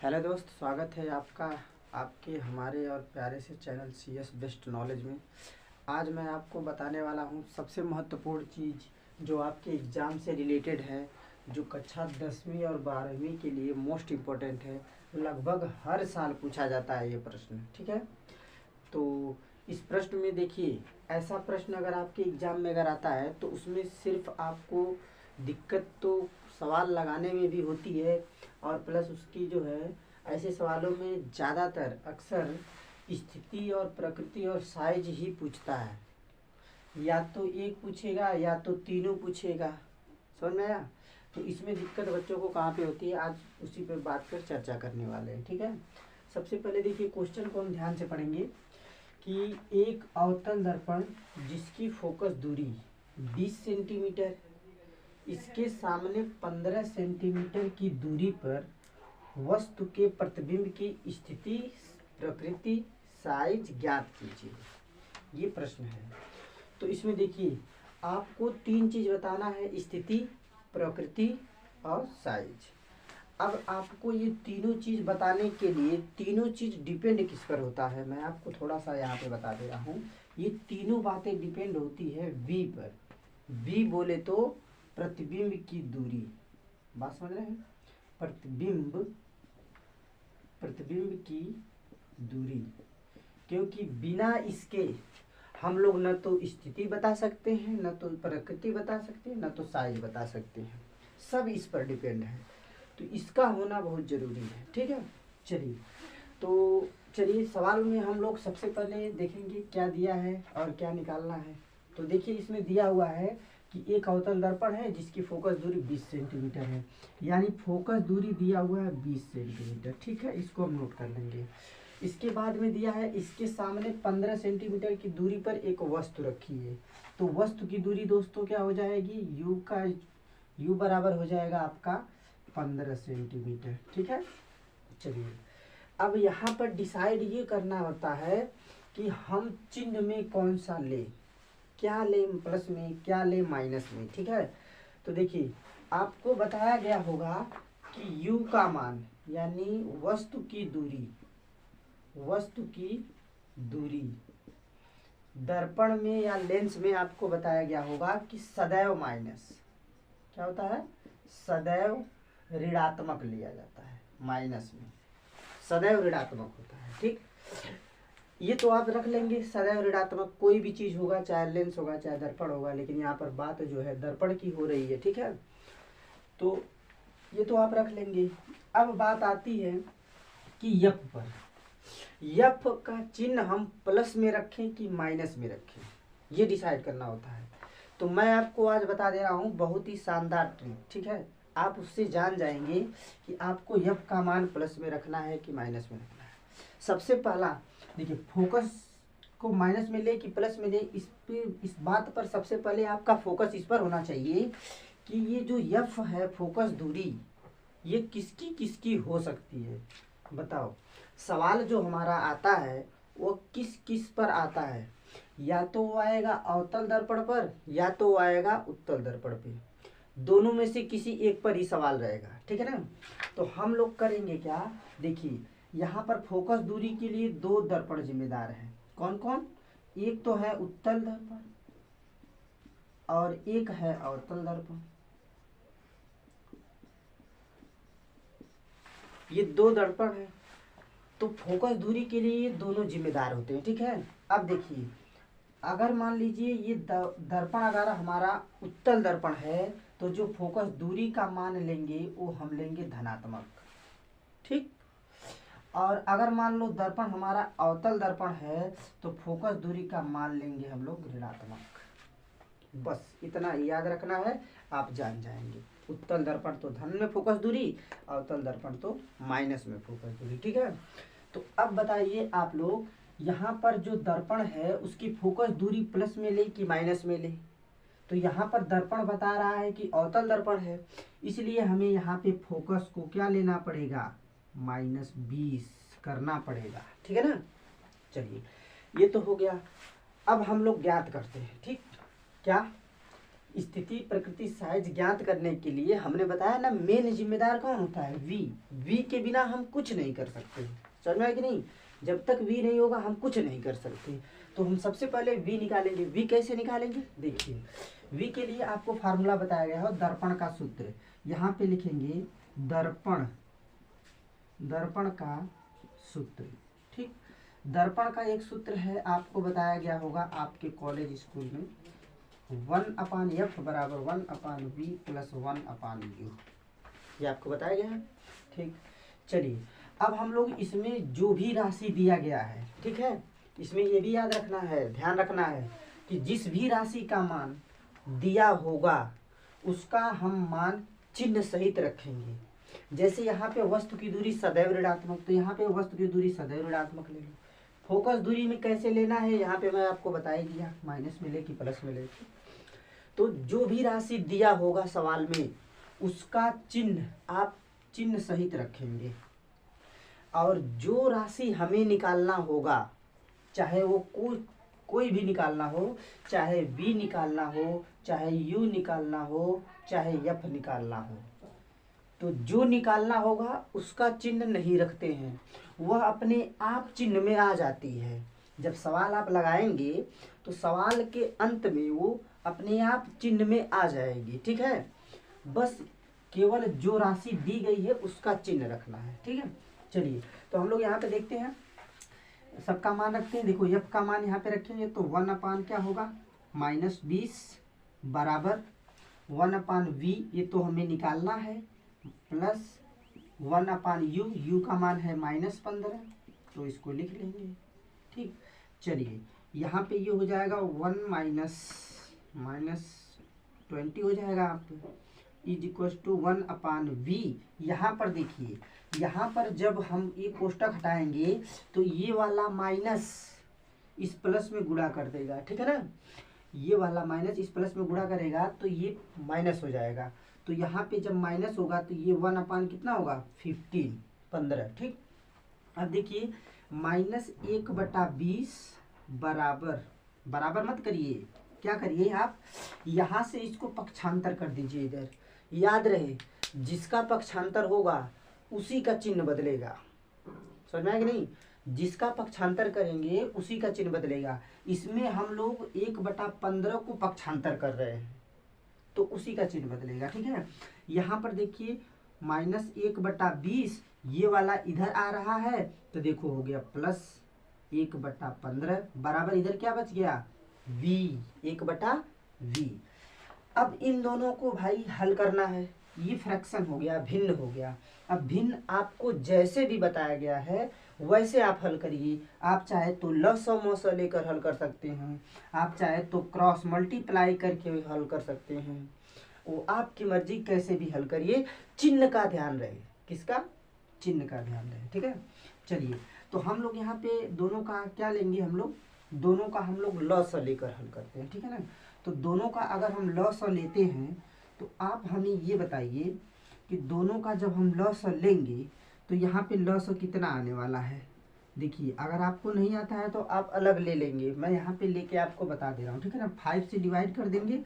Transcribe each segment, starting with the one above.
Hello दोस्त, स्वागत है आपका आपके हमारे और प्यारे से चैनल CS बेस्ट नॉलेज में। आज मैं आपको बताने वाला हूँ सबसे महत्वपूर्ण चीज़ जो आपके एग्ज़ाम से रिलेटेड है, जो कक्षा 10वीं और 12वीं के लिए मोस्ट इम्पोर्टेंट है। लगभग हर साल पूछा जाता है ये प्रश्न, ठीक है। तो इस प्रश्न में देखिए, ऐसा प्रश्न अगर आपके एग्ज़ाम में अगर आता है तो उसमें सिर्फ आपको दिक्कत तो सवाल लगाने में भी होती है, और प्लस उसकी जो है ऐसे सवालों में ज़्यादातर अक्सर स्थिति और प्रकृति और साइज ही पूछता है। या तो एक पूछेगा या तो तीनों पूछेगा, समझ में आया। तो इसमें दिक्कत बच्चों को कहाँ पे होती है, आज उसी पे बात कर चर्चा करने वाले हैं, ठीक है। सबसे पहले देखिए, क्वेश्चन को हम ध्यान से पढ़ेंगे कि एक अवतल दर्पण जिसकी फोकस दूरी 20 सेंटीमीटर, इसके सामने 15 सेंटीमीटर की दूरी पर वस्तु के प्रतिबिंब की स्थिति, प्रकृति, साइज ज्ञात कीजिए, ये प्रश्न है। तो इसमें देखिए, आपको तीन चीज बताना है, स्थिति, प्रकृति और साइज। अब आपको ये तीनों चीज बताने के लिए तीनों चीज डिपेंड किस पर होता है, मैं आपको थोड़ा सा यहाँ पे बता दे रहा हूँ। ये तीनों बातें डिपेंड होती है V पर। V बोले तो प्रतिबिंब की दूरी, बात समझ रहे हैं। प्रतिबिंब की दूरी, क्योंकि बिना इसके हम लोग न तो स्थिति बता सकते हैं, न तो प्रकृति बता सकते हैं, न तो साइज बता सकते हैं। सब इस पर डिपेंड है, तो इसका होना बहुत जरूरी है, ठीक है। चलिए सवाल में हम लोग सबसे पहले देखेंगे क्या दिया है और क्या निकालना है। तो देखिए, इसमें दिया हुआ है कि एक अवतल दर्पण है जिसकी फोकस दूरी 20 सेंटीमीटर है, यानी फोकस दूरी दिया हुआ है 20 सेंटीमीटर, ठीक है। इसको हम नोट कर लेंगे। इसके बाद में दिया है इसके सामने 15 सेंटीमीटर की दूरी पर एक वस्तु रखी है। तो वस्तु की दूरी दोस्तों क्या हो जाएगी, U बराबर हो जाएगा आपका 15 सेंटीमीटर, ठीक है। चलिए, अब यहाँ पर डिसाइड ये करना होता है कि हम चिन्ह में कौन सा ले, क्या ले प्लस में, क्या ले माइनस में, ठीक है। तो देखिए, आपको बताया गया होगा कि U का मान यानी वस्तु की दूरी दर्पण में या लेंस में आपको बताया गया होगा कि सदैव माइनस, क्या होता है, सदैव ऋणात्मक लिया जाता है। माइनस में सदैव ऋणात्मक होता है, ठीक। ये तो आप रख लेंगे, सदैव ऋणात्मक कोई भी चीज होगा, चाहे लेंस होगा चाहे दर्पण होगा, लेकिन यहाँ पर बात जो है दर्पण की हो रही है, ठीक है। तो ये तो आप रख लेंगे। अब बात आती है कि F पर, F का चिन्ह हम प्लस में रखें कि माइनस में रखें, ये डिसाइड करना होता है। तो मैं आपको आज बता दे रहा हूँ बहुत ही शानदार ट्रिक, ठीक है। आप उससे जान जाएंगे कि आपको F का मान प्लस में रखना है कि माइनस में रखना है। सबसे पहला देखिए, फोकस को माइनस में ले कि प्लस में ले, इस बात पर सबसे पहले आपका फोकस इस पर होना चाहिए कि ये जो F है फोकस दूरी, ये किसकी किसकी हो सकती है, बताओ। सवाल जो हमारा आता है वो किस किस पर आता है, या तो वो आएगा अवतल दर्पण पर या तो वो आएगा उत्तल दर्पण पे, दोनों में से किसी एक पर ही सवाल रहेगा, ठीक है ना। तो हम लोग करेंगे क्या, देखिए यहाँ पर फोकस दूरी के लिए दो दर्पण जिम्मेदार हैं, कौन कौन, एक तो है उत्तल दर्पण और एक है अवतल दर्पण। ये दो दर्पण है, तो फोकस दूरी के लिए ये दोनों जिम्मेदार होते हैं, ठीक है। अब देखिए, अगर मान लीजिए ये दर्पण अगर हमारा उत्तल दर्पण है तो जो फोकस दूरी का मान लेंगे वो हम लेंगे धनात्मक, ठीक। और अगर मान लो दर्पण हमारा अवतल दर्पण है तो फोकस दूरी का मान लेंगे हम लोग ऋणात्मक। बस इतना याद रखना है, आप जान जाएंगे। उत्तल दर्पण तो धन में फोकस दूरी, अवतल दर्पण तो माइनस में फोकस दूरी, ठीक है। तो अब बताइए आप लोग, यहाँ पर जो दर्पण है उसकी फोकस दूरी प्लस में ले कि माइनस में ले। तो यहाँ पर दर्पण बता रहा है कि अवतल दर्पण है, इसलिए हमें यहाँ पे फोकस को क्या लेना पड़ेगा, -20 करना पड़ेगा, ठीक है ना। चलिए, ये तो हो गया। अब हम लोग ज्ञात करते हैं, ठीक। क्या, स्थिति प्रकृति साइज ज्ञात करने के लिए हमने बताया ना, मेन जिम्मेदार कौन होता है? वी। वी के बिना हम कुछ नहीं कर सकते, समझ में आया कि नहीं? जब तक वी नहीं होगा हम कुछ नहीं कर सकते। तो हम सबसे पहले वी निकालेंगे। वी कैसे निकालेंगे? देखिए, वी के लिए आपको फार्मूला बताया गया है, दर्पण का सूत्र। यहाँ पे लिखेंगे दर्पण, दर्पण का सूत्र। ठीक, दर्पण का एक सूत्र है, आपको बताया गया होगा आपके कॉलेज स्कूल में, 1/f बराबर 1/v प्लस 1/u, ये आपको बताया गया है। ठीक, चलिए अब हम लोग इसमें जो भी राशि दिया गया है, ठीक है, इसमें ये भी याद रखना है, ध्यान रखना है कि जिस भी राशि का मान दिया होगा उसका हम मान चिन्ह सहित रखेंगे। जैसे यहाँ पे वस्तु की दूरी सदैव ऋणात्मक, तो यहाँ पे वस्तु की दूरी सदैव ऋणात्मक ले लो। फोकस दूरी में कैसे लेना है यहाँ पे मैं आपको बता ही दिया, माइनस में ले कि प्लस में ले। तो जो भी राशि दिया होगा सवाल में उसका चिन्ह आप चिन्ह सहित रखेंगे, और जो राशि हमें निकालना होगा, चाहे वो कोई भी निकालना हो, चाहे v निकालना हो, चाहे u निकालना हो, चाहे f निकालना हो, तो जो निकालना होगा उसका चिन्ह नहीं रखते हैं, वह अपने आप चिन्ह में आ जाती है। जब सवाल आप लगाएंगे तो सवाल के अंत में वो अपने आप चिन्ह में आ जाएगी। ठीक है, बस केवल जो राशि दी गई है उसका चिन्ह रखना है। ठीक है, चलिए तो हम लोग यहाँ पे देखते हैं, सबका मान रखते हैं। देखो f का मान यहाँ पे रखेंगे तो 1/, क्या होगा, -20 बराबर 1/v, ये तो हमें निकालना है, प्लस 1/u, u का मान है -15, तो इसको लिख लेंगे। ठीक, चलिए यहाँ पे ये हो जाएगा 1 - 20 हो जाएगा आप इज इक्वल टू 1/v। यहाँ पर देखिए, यहाँ पर जब हम ये कोष्टक हटाएंगे तो ये वाला माइनस इस प्लस में गुणा कर देगा, ठीक है ना, ये वाला माइनस इस प्लस में गुणा करेगा तो ये माइनस हो जाएगा। तो यहाँ पे जब माइनस होगा तो ये 1/, कितना होगा, 15। ठीक, अब देखिए -1/20 बराबर, बराबर मत करिए, क्या करिए आप यहाँ से इसको पक्षांतर कर दीजिए इधर। याद रहे जिसका पक्षांतर होगा उसी का चिन्ह बदलेगा, समझ में आया कि नहीं? जिसका पक्षांतर करेंगे उसी का चिन्ह बदलेगा। इसमें हम लोग 1/15 को पक्षांतर कर रहे हैं तो उसी का चिन्ह बदलेगा। ठीक है, यहाँ पर देखिए -1/20, ये वाला इधर आ रहा है तो देखो हो गया प्लस 1/15 बराबर इधर क्या बच गया, v, 1/v। अब इन दोनों को भाई हल करना है, ये फ्रैक्शन हो गया, भिन्न हो गया। अब भिन्न आपको जैसे भी बताया गया है वैसे आप हल करिए। आप चाहे तो लसमस लेकर हल कर सकते हैं, आप चाहे तो क्रॉस मल्टीप्लाई करके हल कर सकते हैं, वो आपकी मर्जी, कैसे भी हल करिए, चिन्ह का ध्यान रहे। किसका? चिन्ह का ध्यान रहे। ठीक है, चलिए तो हम लोग यहाँ पे दोनों का क्या लेंगे, हम लोग दोनों का हम लोग लस लेकर हल करते हैं। ठीक है ना, तो दोनों का अगर हम लस लेते हैं तो आप हमें ये बताइए कि दोनों का जब हम लस लेंगे तो यहाँ पे लस कितना आने वाला है। देखिए अगर आपको नहीं आता है तो आप अलग ले लेंगे, मैं यहाँ पे लेके आपको बता दे रहा हूँ। ठीक है ना, 5 से डिवाइड कर देंगे,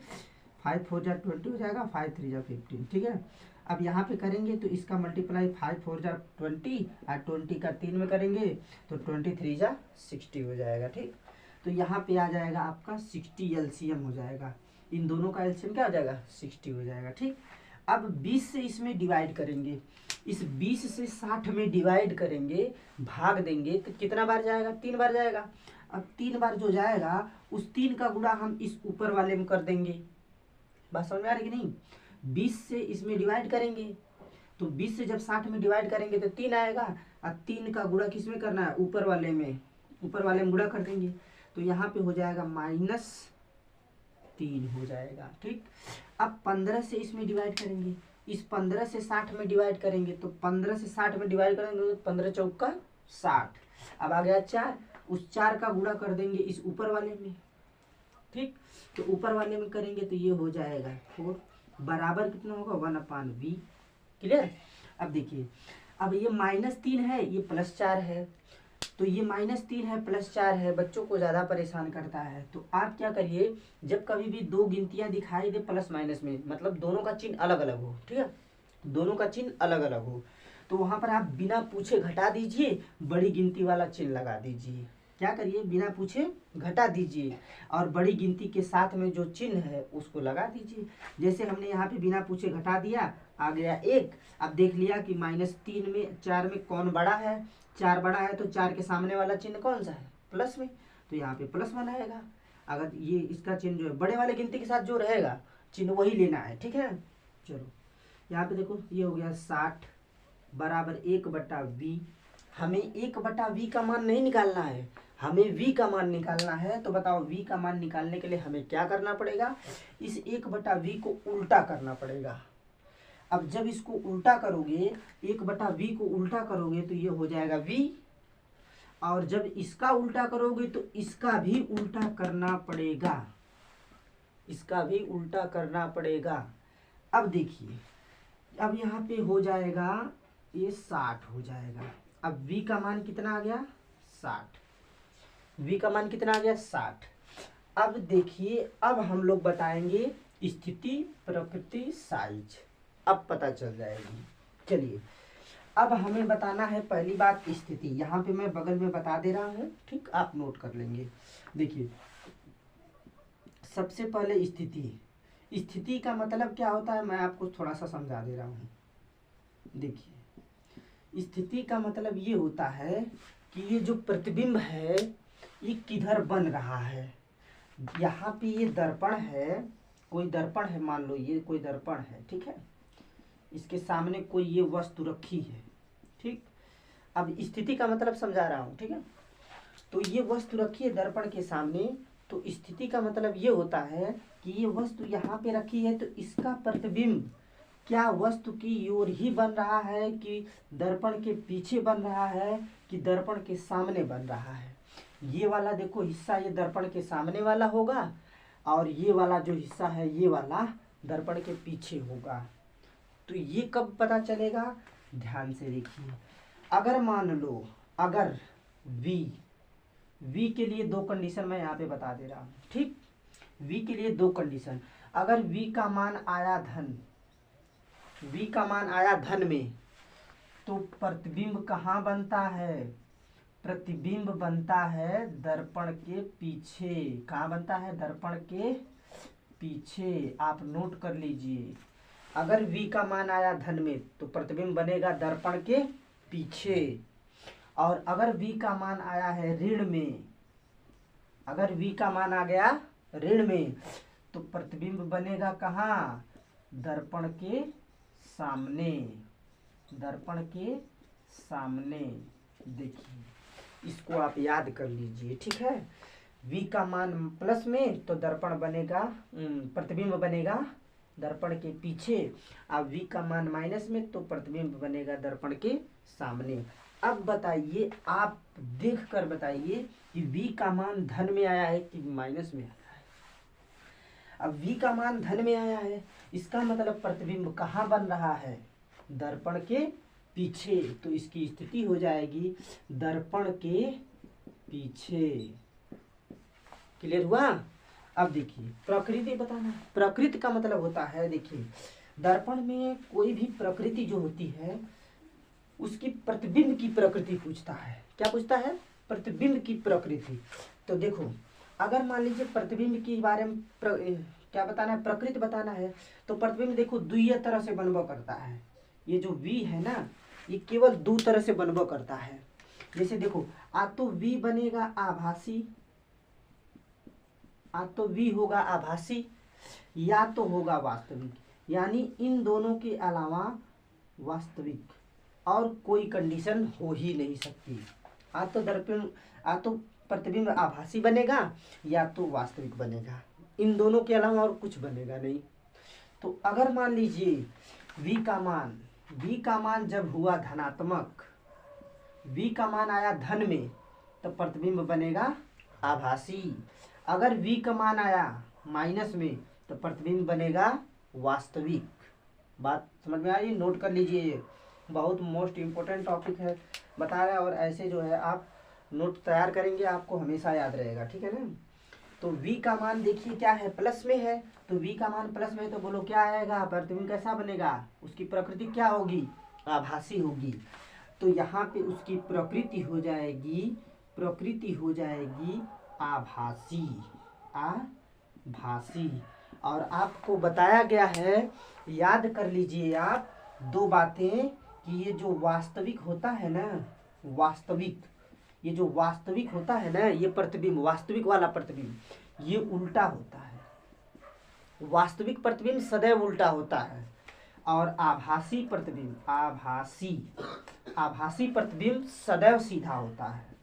5 4 जा 20 हो जाएगा, 5 3 जा 15। ठीक है, अब यहाँ पे करेंगे तो इसका मल्टीप्लाई 5 4 जा 20 और 20 का 3 में करेंगे तो 23 जा 60 हो जाएगा। ठीक, तो यहाँ पे आ जाएगा आपका 60 एलसीएम हो जाएगा, इन दोनों का एलसीएम क्या हो जाएगा, 60 हो जाएगा। ठीक, अब 20 से इसमें डिवाइड करेंगे, इस 20 से 60 में डिवाइड करेंगे, भाग देंगे तो कितना बार जाएगा, 3 बार जाएगा। अब 3 बार जो जाएगा उस 3 का गुणा हम इस ऊपर वाले में कर देंगे। बात समझ में आ रही कि नहीं? 20 से इसमें डिवाइड करेंगे तो 20 से जब 60 में डिवाइड करेंगे तो 3 आएगा, और 3 का गुणा किस में करना है, ऊपर वाले में, ऊपर वाले में गुणा कर देंगे तो यहाँ पे हो जाएगा -3 हो जाएगा। ठीक, अब 15 से इसमें डिवाइड करेंगे, इस 15 से 60 में डिवाइड करेंगे तो 15 से 60 में डिवाइड करेंगे तो 15 चौका 60। अब आ गया 4, उस 4 का गुणा कर देंगे इस ऊपर वाले में। ठीक, तो ऊपर वाले में करेंगे तो ये हो जाएगा 4 बराबर कितना होगा, 1/v। क्लियर? अब देखिए, अब ये -3 है, ये +4 है, तो ये -3 है +4 है, बच्चों को ज़्यादा परेशान करता है। तो आप क्या करिए, जब कभी भी दो गिनतियाँ दिखाई दे प्लस माइनस में, मतलब दोनों का चिन्ह अलग अलग हो, ठीक है, दोनों का चिन्ह अलग अलग हो, तो वहाँ पर आप बिना पूछे घटा दीजिए, बड़ी गिनती वाला चिन्ह लगा दीजिए। क्या करिए, बिना पूछे घटा दीजिए और बड़ी गिनती के साथ में जो चिन्ह है उसको लगा दीजिए। जैसे हमने यहाँ पे बिना पूछे घटा दिया, आ गया 1। अब देख लिया कि -3 में 4 में कौन बड़ा है, 4 बड़ा है, तो 4 के सामने वाला चिन्ह कौन सा है, प्लस में, तो यहाँ पे प्लस बनाएगा। अगर ये इसका चिन्ह जो है बड़े वाले गिनती के साथ जो रहेगा चिन्ह वही लेना है, ठीक है। चलो यहाँ पे देखो, ये हो गया 60 बराबर 1/v। हमें 1/v का मान नहीं निकालना है, हमें v का मान निकालना है। तो बताओ v का मान निकालने के लिए हमें क्या करना पड़ेगा, इस 1/v को उल्टा करना पड़ेगा। अब जब इसको उल्टा करोगे, 1/v को उल्टा करोगे तो ये हो जाएगा v, और जब इसका उल्टा करोगे तो इसका भी उल्टा करना पड़ेगा, इसका भी उल्टा करना पड़ेगा। अब देखिए, अब यहाँ पे हो जाएगा ये 60 हो जाएगा। अब v का मान कितना आ गया, 60, v का मान कितना आ गया, 60। अब देखिए, अब हम लोग बताएंगे स्थिति, प्रकृति, साइज, अब पता चल जाएगी। चलिए, अब हमें बताना है पहली बात स्थिति। यहाँ पे मैं बगल में बता दे रहा हूँ, ठीक, आप नोट कर लेंगे। देखिए, सबसे पहले स्थिति, स्थिति का मतलब क्या होता है मैं आपको थोड़ा सा समझा दे रहा हूँ। देखिए, स्थिति का मतलब ये होता है कि ये जो प्रतिबिंब है ये किधर बन रहा है। यहाँ पे ये दर्पण है, कोई दर्पण है, मान लो ये कोई दर्पण है, ठीक है, इसके सामने कोई ये वस्तु रखी है, ठीक। अब स्थिति का मतलब समझा रहा हूँ, ठीक है। तो ये वस्तु रखी है दर्पण के सामने, तो स्थिति का मतलब ये होता है कि ये वस्तु यहाँ पे रखी है, तो इसका प्रतिबिंब क्या वस्तु की ओर ही बन रहा है कि दर्पण के पीछे बन रहा है कि दर्पण के सामने बन रहा है। ये वाला देखो हिस्सा ये दर्पण के सामने वाला होगा, और ये वाला जो हिस्सा है ये वाला दर्पण के पीछे होगा। तो ये कब पता चलेगा, ध्यान से देखिए। अगर मान लो, अगर v के लिए दो कंडीशन मैं यहाँ पे बता दे रहा हूँ, ठीक। v के लिए दो कंडीशन, अगर v का मान आया धन, v का मान आया धन में, तो प्रतिबिंब कहाँ बनता है, प्रतिबिंब बनता है दर्पण के पीछे। कहाँ बनता है, दर्पण के पीछे। आप नोट कर लीजिए, अगर v का मान आया धन में तो प्रतिबिंब बनेगा दर्पण के पीछे, और अगर v का मान आया है ऋण में, अगर v का मान आ गया ऋण में, तो प्रतिबिंब बनेगा कहाँ, दर्पण के सामने, दर्पण के सामने। देखिए, इसको आप याद कर लीजिए, ठीक है। v का मान प्लस में तो दर्पण बनेगा, प्रतिबिंब बनेगा दर्पण के पीछे। अब v का मान माइनस में तो प्रतिबिंब बनेगा दर्पण के सामने। अब बताइए, आप देख कर बताइए कि v का मान धन में आया है कि माइनस में आया है। अब v का मान धन में आया है, इसका मतलब प्रतिबिंब कहाँ बन रहा है, दर्पण के पीछे। तो इसकी स्थिति हो जाएगी दर्पण के पीछे। क्लियर हुआ। अब देखिए, प्रकृति बताना। प्रकृति का मतलब होता है, देखिए दर्पण में कोई भी प्रकृति जो होती है उसकी प्रतिबिंब की प्रकृति पूछता है। क्या पूछता है, प्रतिबिंब की प्रकृति। तो देखो, अगर मान लीजिए प्रतिबिंब के बारे में क्या बताना है, प्रकृति बताना है, तो प्रतिबिंब देखो द्वितीय तरह से बनबा करता है। ये जो v है ना, ये केवल दो तरह से बनबा करता है। जैसे देखो, आ तो v बनेगा आभासी, आ तो v होगा आभासी, या तो होगा वास्तविक, यानी इन दोनों के अलावा वास्तविक और कोई कंडीशन हो ही नहीं सकती। आ तो प्रतिबिंब आभासी बनेगा या तो वास्तविक बनेगा, इन दोनों के अलावा और कुछ बनेगा नहीं। तो अगर मान लीजिए v का मान जब हुआ धनात्मक, v का मान आया धन में, तो प्रतिबिंब बनेगा आभासी। अगर v का मान आया माइनस में तो प्रतिबिंब बनेगा वास्तविक। बात समझ में आई, नोट कर लीजिए, बहुत मोस्ट इम्पोर्टेंट टॉपिक है बता रहे हैं, और ऐसे जो है आप नोट तैयार करेंगे, आपको हमेशा याद रहेगा, ठीक है ना। तो v का मान देखिए क्या है, प्लस में है, तो v का मान प्लस में है तो बोलो क्या आएगा, प्रतिबिंब कैसा बनेगा, उसकी प्रकृति क्या होगी, आभासी होगी। तो यहाँ पे उसकी प्रकृति हो जाएगी आभासी, आभासी। और आपको बताया गया है, याद कर लीजिए आप दो बातें, कि ये जो वास्तविक होता है ना, ये जो वास्तविक होता है ना, ये प्रतिबिंब, वास्तविक वाला प्रतिबिंब, ये उल्टा होता है। वास्तविक प्रतिबिंब सदैव उल्टा होता है, और आभासी प्रतिबिंब सदैव सीधा होता है।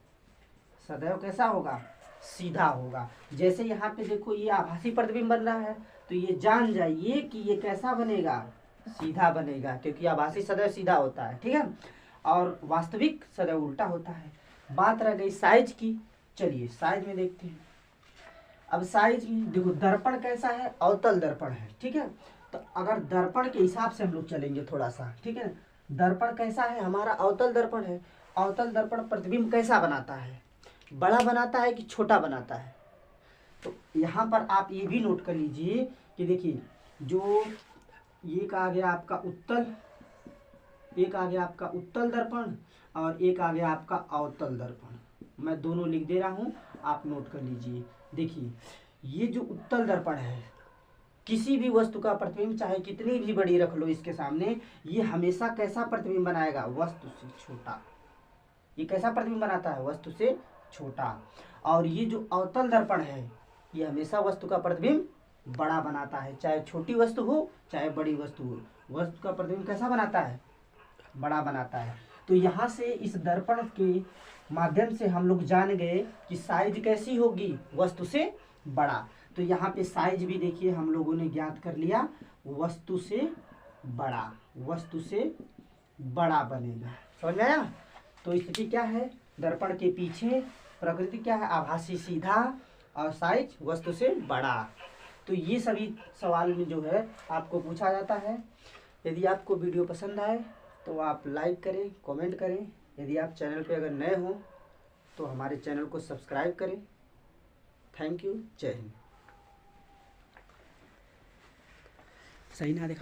सदैव कैसा होगा, सीधा होगा। जैसे यहाँ पे देखो ये आभासी प्रतिबिंब बन रहा है, तो ये जान जाइए कि ये कैसा बनेगा, सीधा बनेगा, क्योंकि आभासी सदैव सीधा होता है, ठीक है, और वास्तविक सदैव उल्टा होता है। बात रह गई साइज की, चलिए साइज में देखते हैं। अब साइज में देखो, दर्पण कैसा है, अवतल दर्पण है, ठीक है। तो अगर दर्पण के हिसाब से हम लोग चलेंगे थोड़ा सा, ठीक है, दर्पण कैसा है हमारा, अवतल दर्पण है। अवतल दर्पण प्रतिबिंब कैसा बनाता है, बड़ा बनाता है कि छोटा बनाता है। तो यहाँ पर आप ये भी नोट कर लीजिए कि देखिए, जो एक आ गया आपका उत्तल, एक आ गया आपका उत्तल दर्पण, और एक आ गया आपका अवतल दर्पण। मैं दोनों लिख दे रहा हूँ, आप नोट कर लीजिए। देखिए ये जो उत्तल दर्पण है, किसी भी वस्तु का प्रतिबिंब चाहे कितनी भी बड़ी रख लो इसके सामने, ये हमेशा कैसा प्रतिबिंब बनाएगा, वस्तु से छोटा। ये कैसा प्रतिबिंब बनाता है, वस्तु से छोटा। और ये जो अवतल दर्पण है, ये हमेशा वस्तु का प्रतिबिंब बड़ा बनाता है, चाहे छोटी वस्तु हो चाहे बड़ी वस्तु हो, वस्तु का प्रतिबिंब कैसा बनाता है, बड़ा बनाता है। तो यहाँ से इस दर्पण के माध्यम से हम लोग जान गए कि साइज कैसी होगी, वस्तु से बड़ा। तो यहाँ पे साइज भी देखिए हम लोगों ने ज्ञात कर लिया, वस्तु से बड़ा बनेगा। समझ में आया। तो स्थिति क्या है, दर्पण के पीछे प्रकृति क्या है, आभासी सीधा, और साइज वस्तु से बड़ा। तो ये सभी सवाल में जो है आपको पूछा जाता है। यदि आपको वीडियो पसंद आए तो आप लाइक करें, कमेंट करें। यदि आप चैनल पे अगर नए हो तो हमारे चैनल को सब्सक्राइब करें। थैंक यू, जय हिंद। सही ना दिखाओ।